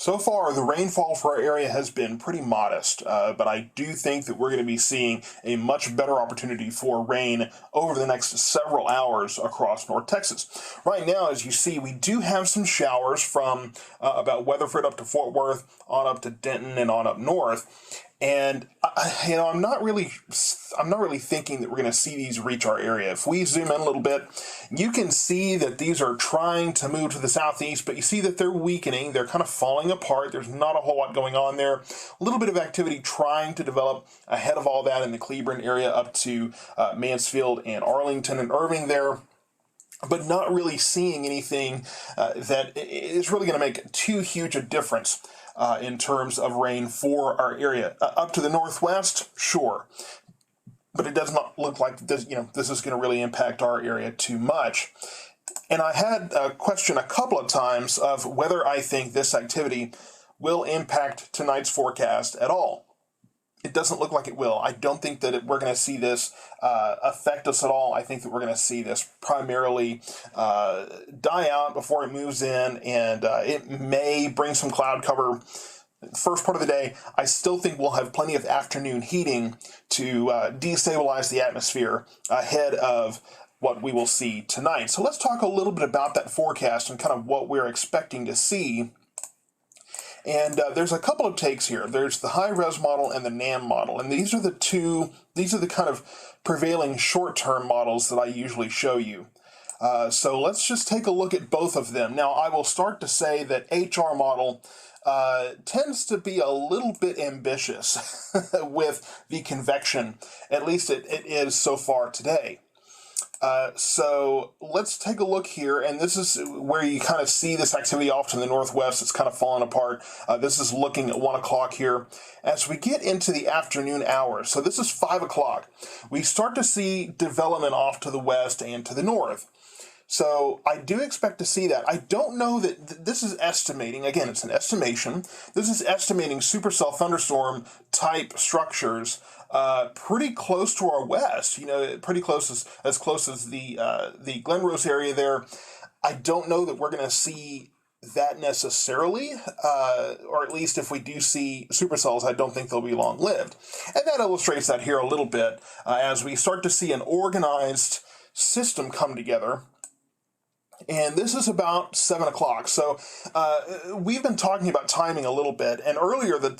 So far, the rainfall for our area has been pretty modest, but I do think that we're going to be seeing a much better opportunity for rain over the next several hours across North Texas. Right now, as you see, we do have some showers from about Weatherford up to Fort Worth, on up to Denton, and on up north. And I'm not really thinking that we're going to see these reach our area. If we zoom in a little bit, you can see that these are trying to move to the southeast, but you see that they're weakening. They're kind of falling apart. There's not a whole lot going on there. A little bit of activity trying to develop ahead of all that in the Cleburne area up to Mansfield and Arlington and Irving there, but not really seeing anything that is really going to make too huge a difference in terms of rain for our area. Up to the northwest, sure, but it does not look like this, this is going to really impact our area too much. And I had a question a couple of times of whether I think this activity will impact tonight's forecast at all. It doesn't look like it will. I don't think that we're going to see this affect us at all. I think that we're going to see this primarily die out before it moves in, and it may bring some cloud cover first part of the day. I still think we'll have plenty of afternoon heating to destabilize the atmosphere ahead of what we will see tonight. So let's talk a little bit about that forecast and kind of what we're expecting to see. And there's a couple of takes here. There's the high-res model and the NAM model. And these are the kind of prevailing short-term models that I usually show you. So let's just take a look at both of them. Now, I will start to say that HR model tends to be a little bit ambitious with the convection. At least it is so far today. So let's take a look here, and this is where you kind of see this activity off to the northwest. It's kind of falling apart. This is looking at 1 o'clock here. As we get into the afternoon hours, so this is 5 o'clock, we start to see development off to the west and to the north. So I do expect to see that. I don't know that this is estimating, again, it's an estimation. This is estimating supercell thunderstorm type structures pretty close to our west, pretty close as close as the Glen Rose area there. I don't know that we're going to see that necessarily, or at least if we do see supercells, I don't think they'll be long-lived. And that illustrates that here a little bit as we start to see an organized system come together. And this is about 7 o'clock. So we've been talking about timing a little bit, and earlier that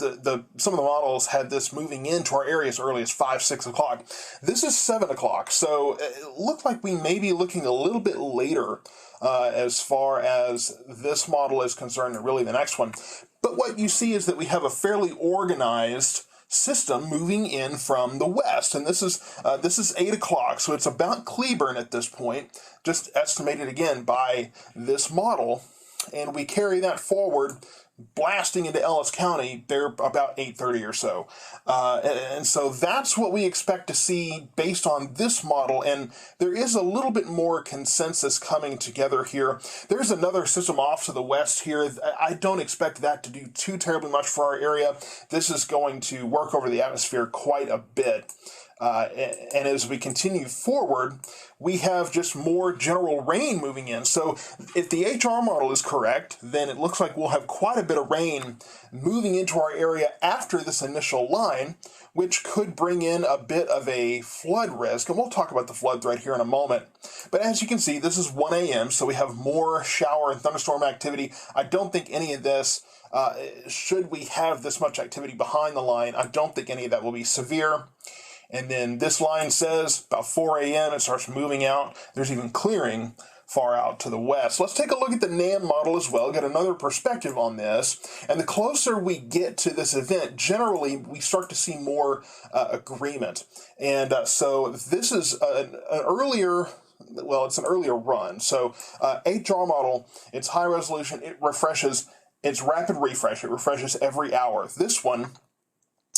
some of the models had this moving into our area as early as 5, 6 o'clock. This is 7 o'clock, so it looked like we may be looking a little bit later as far as this model is concerned, and really the next one. But what you see is that we have a fairly organized system moving in from the west, and this is 8 o'clock, so it's about Cleburne at this point, just estimated again by this model, and we carry that forward, blasting into Ellis County there about 8:30 or so, and so that's what we expect to see based on this model. And there is a little bit more consensus coming together here. There's another system off to the west here. I don't expect that to do too terribly much for our area. This is going to work over the atmosphere quite a bit. And as we continue forward, we have just more general rain moving in. So if the HR model is correct, then it looks like we'll have quite a bit of rain moving into our area after this initial line, which could bring in a bit of a flood risk. And we'll talk about the flood threat here in a moment. But as you can see, this is 1 a.m., so we have more shower and thunderstorm activity. I don't think any of this, should we have this much activity behind the line, I don't think any of that will be severe. And then this line says about 4 a.m. it starts moving out. There's even clearing far out to the west. Let's take a look at the NAM model as well, get another perspective on this. And the closer we get to this event, generally we start to see more agreement. And so this is an earlier run. So HR model, it's high resolution, it refreshes, it's rapid refresh, it refreshes every hour. This one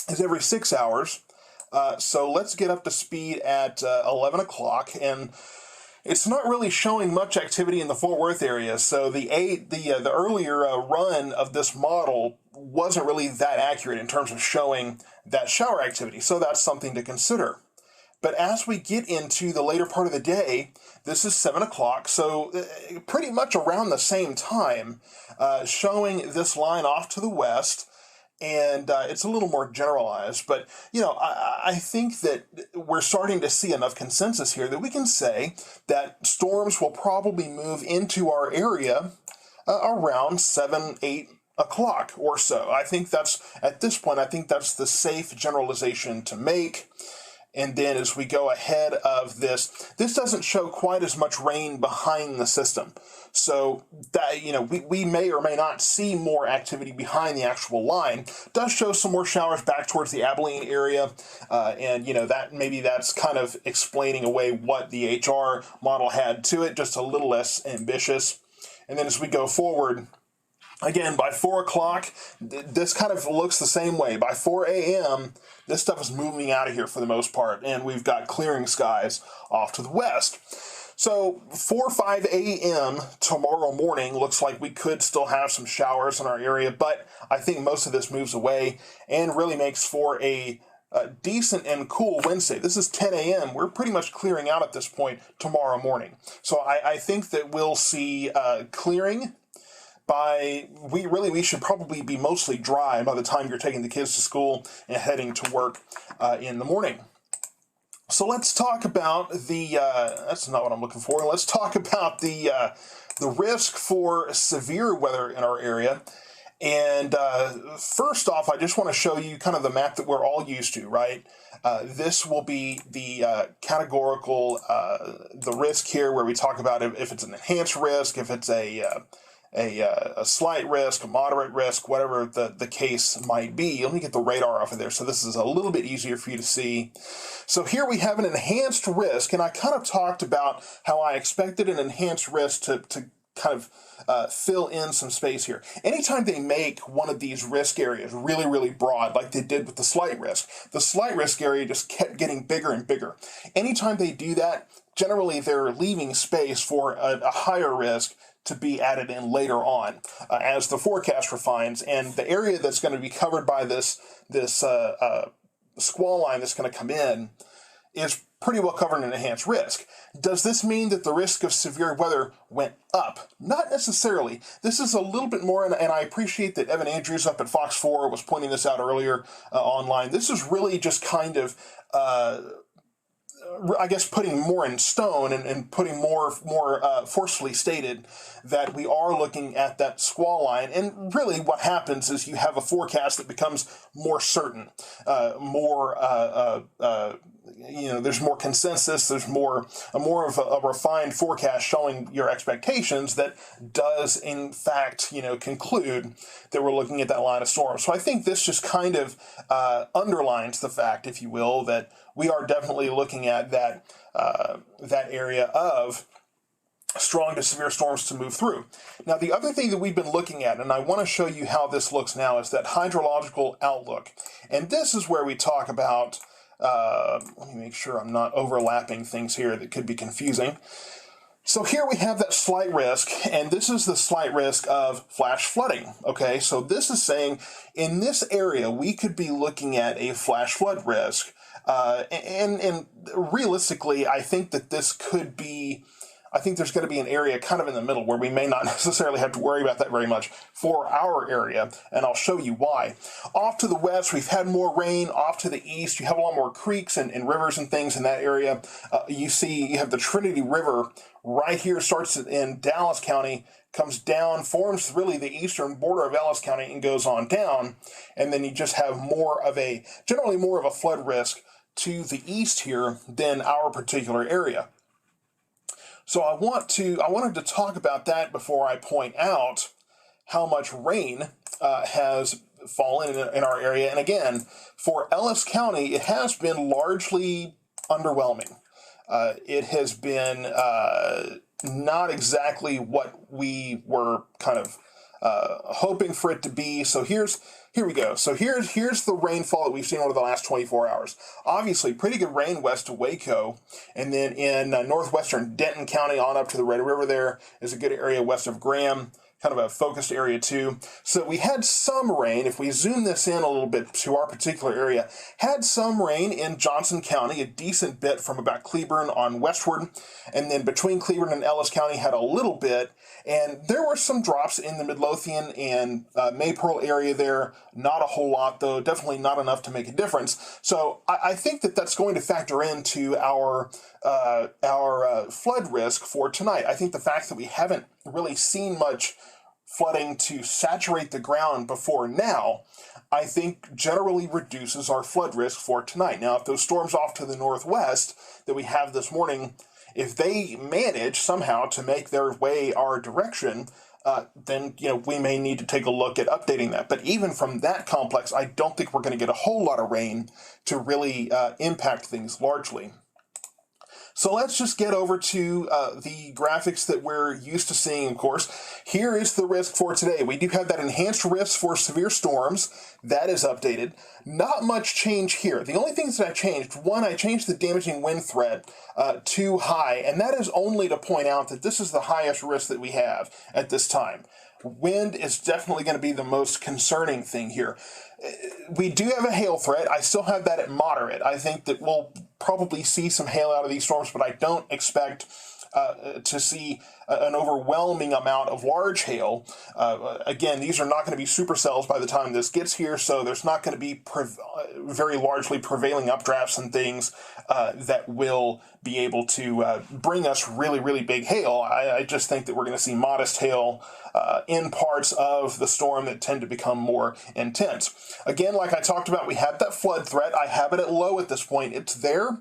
is every 6 hours. So let's get up to speed at 11 o'clock, and it's not really showing much activity in the Fort Worth area. So the earlier run of this model wasn't really that accurate in terms of showing that shower activity. So that's something to consider. But as we get into the later part of the day, this is 7 o'clock, so pretty much around the same time, showing this line off to the west. And it's a little more generalized, but I think that we're starting to see enough consensus here that we can say that storms will probably move into our area around 7, 8 o'clock or so. I think that's, at this point, I think that's the safe generalization to make. And then as we go ahead of this doesn't show quite as much rain behind the system. So that, we may or may not see more activity behind the actual line. It does show some more showers back towards the Abilene area. And that maybe that's kind of explaining away what the HR model had to it, just a little less ambitious. And then as we go forward, again, by 4 o'clock, this kind of looks the same way. By 4 a.m., this stuff is moving out of here for the most part, and we've got clearing skies off to the west. So 4 or 5 a.m. tomorrow morning looks like we could still have some showers in our area, but I think most of this moves away and really makes for a decent and cool Wednesday. This is 10 a.m. We're pretty much clearing out at this point tomorrow morning. So I think that we'll see clearing. We should probably be mostly dry by the time you're taking the kids to school and heading to work in the morning. So let's talk about that's not what I'm looking for. Let's talk about the risk for severe weather in our area. And first off, I just want to show you kind of the map that we're all used to, right? This will be the categorical, the risk here where we talk about if it's an enhanced risk, if it's a slight risk, a moderate risk, whatever the case might be. Let me get the radar off of there so this is a little bit easier for you to see. So here we have an enhanced risk, and I kind of talked about how I expected an enhanced risk to kind of fill in some space here. Anytime they make one of these risk areas really, really broad, like they did with the slight risk area just kept getting bigger and bigger. Anytime they do that, generally they're leaving space for a higher risk to be added in later on as the forecast refines. And the area that's going to be covered by this squall line that's going to come in is pretty well covered in enhanced risk. Does this mean that the risk of severe weather went up? Not necessarily. This is a little bit more, and I appreciate that Evan Andrews up at Fox 4 was pointing this out earlier online. This is really just kind of I guess putting more in stone and putting more forcefully stated that we are looking at that squall line. And really what happens is you have a forecast that becomes more certain, there's more consensus, there's more of a refined forecast showing your expectations that does in fact, conclude that we're looking at that line of storm. So I think this just kind of underlines the fact, if you will, that we are definitely looking at that area of strong to severe storms to move through. Now, the other thing that we've been looking at, and I want to show you how this looks now, is that hydrological outlook. And this is where we talk about, let me make sure I'm not overlapping things here that could be confusing. So here we have that slight risk, and this is the slight risk of flash flooding. Okay, so this is saying in this area we could be looking at a flash flood risk. And realistically, I think that this could be, I think there's going to be an area kind of in the middle where we may not necessarily have to worry about that very much for our area, and I'll show you why. Off to the west, we've had more rain. Off to the east, you have a lot more creeks and rivers and things in that area. You have the Trinity River right here, starts in Dallas County, comes down, forms really the eastern border of Dallas County and goes on down, and then you just have generally more of a flood risk to the east here than our particular area. So I wanted to talk about that before I point out how much rain has fallen in our area. And again, for Ellis County, it has been largely underwhelming. It has been not exactly what we were kind of hoping for it to be. So here we go. So here's the rainfall that we've seen over the last 24 hours. Obviously, pretty good rain west of Waco, and then in northwestern Denton County on up to the Red River there is a good area west of Graham. kind of a focused area too. So we had some rain. If we zoom this in a little bit to our particular area, had some rain in Johnson County, a decent bit from about Cleburne on westward, and then between Cleburne and Ellis County had a little bit, and there were some drops in the Midlothian and Maypearl area there. Not a whole lot though, definitely not enough to make a difference. So I think that that's going to factor into our flood risk for tonight. I think the fact that we haven't really seen much flooding to saturate the ground before now, I think generally reduces our flood risk for tonight. Now, if those storms off to the northwest that we have this morning, if they manage somehow to make their way our direction, then we may need to take a look at updating that. But even from that complex, I don't think we're going to get a whole lot of rain to really impact things largely. So let's just get over to the graphics that we're used to seeing, of course. Here is the risk for today. We do have that enhanced risk for severe storms. That is updated. Not much change here. The only things that I changed, one, I changed the damaging wind threat to high, and that is only to point out that this is the highest risk that we have at this time. Wind is definitely going to be the most concerning thing here. We do have a hail threat. I still have that at moderate. I think that we'll probably see some hail out of these storms, but I don't expect to see an overwhelming amount of large hail. Again, these are not going to be supercells by the time this gets here, so there's not going to be very largely prevailing updrafts and things that will be able to bring us really, really big hail. I just think that we're going to see modest hail in parts of the storm that tend to become more intense. Again, like I talked about, we have that flood threat. I have it at low at this point. It's there,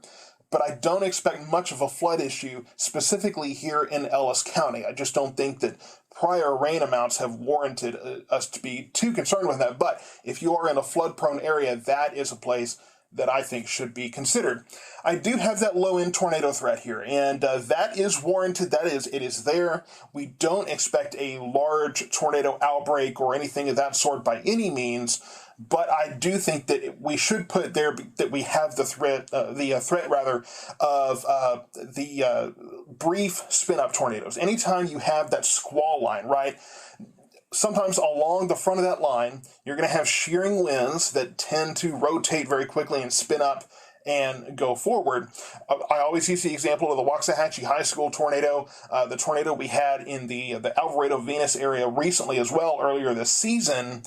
but I don't expect much of a flood issue specifically here in Ellis County. I just don't think that prior rain amounts have warranted us to be too concerned with that. But if you are in a flood-prone area, that is a place that I think should be considered. I do have that low-end tornado threat here, and that is warranted. It is there. We don't expect a large tornado outbreak or anything of that sort by any means, but I do think that we should put there that we have the threat of the brief spin-up tornadoes. Anytime you have that squall line, right? Sometimes along the front of that line, you're going to have shearing winds that tend to rotate very quickly and spin up and go forward. I always use the example of the Waxahachie High School tornado, the tornado we had in the Alvarado Venus area recently as well, earlier this season,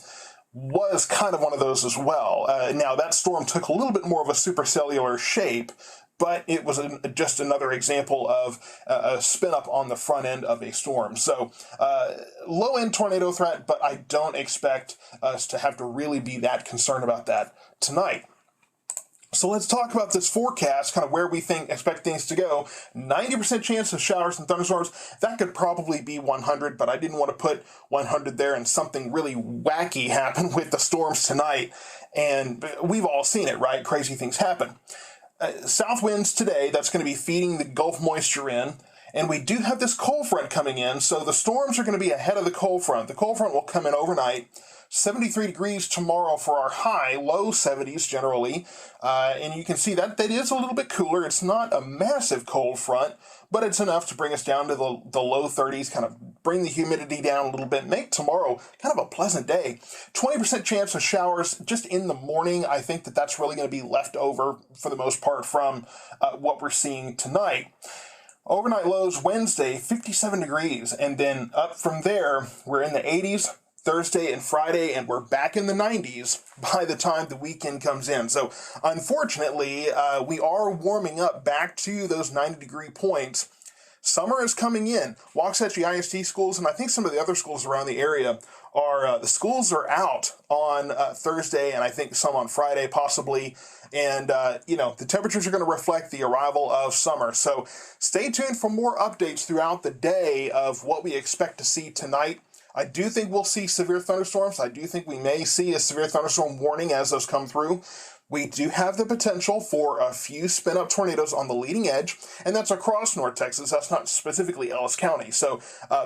was kind of one of those as well. Now, that storm took a little bit more of a supercellular shape, but it was just another example of a spin up on the front end of a storm. So low-end tornado threat, but I don't expect us to have to really be that concerned about that tonight. So let's talk about this forecast, kind of where we expect things to go. 90% chance of showers and thunderstorms. That could probably be 100, but I didn't want to put 100 there and something really wacky happen with the storms tonight. And we've all seen it, right? Crazy things happen. South winds today, that's going to be feeding the Gulf moisture in. And we do have this cold front coming in, so the storms are going to be ahead of the cold front. The cold front will come in overnight. 73 degrees tomorrow for our high, low 70s generally. And you can see that is a little bit cooler. It's not a massive cold front, but it's enough to bring us down to the low 30s, kind of bring the humidity down a little bit, make tomorrow kind of a pleasant day. 20% chance of showers just in the morning. I think that's really going to be left over for the most part from what we're seeing tonight. Overnight lows Wednesday, 57 degrees, and then up from there, we're in the 80s. Thursday and Friday, and we're back in the 90s by the time the weekend comes in. So unfortunately, we are warming up back to those 90-degree points. Summer is coming in. Waxahachie ISD schools, and I think some of the other schools around the area the schools are out on Thursday, and I think some on Friday possibly. And, the temperatures are going to reflect the arrival of summer. So stay tuned for more updates throughout the day of what we expect to see tonight. I do think we'll see severe thunderstorms. I do think we may see a severe thunderstorm warning as those come through. We do have the potential for a few spin-up tornadoes on the leading edge, and that's across North Texas. That's not specifically Ellis County. So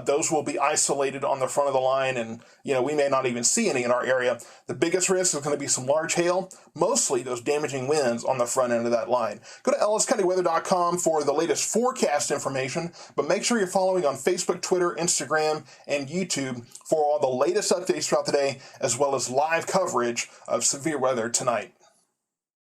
those will be isolated on the front of the line, and we may not even see any in our area. The biggest risk is going to be some large hail, mostly those damaging winds on the front end of that line. Go to elliscountyweather.com for the latest forecast information, but make sure you're following on Facebook, Twitter, Instagram, and YouTube for all the latest updates throughout the day, as well as live coverage of severe weather tonight.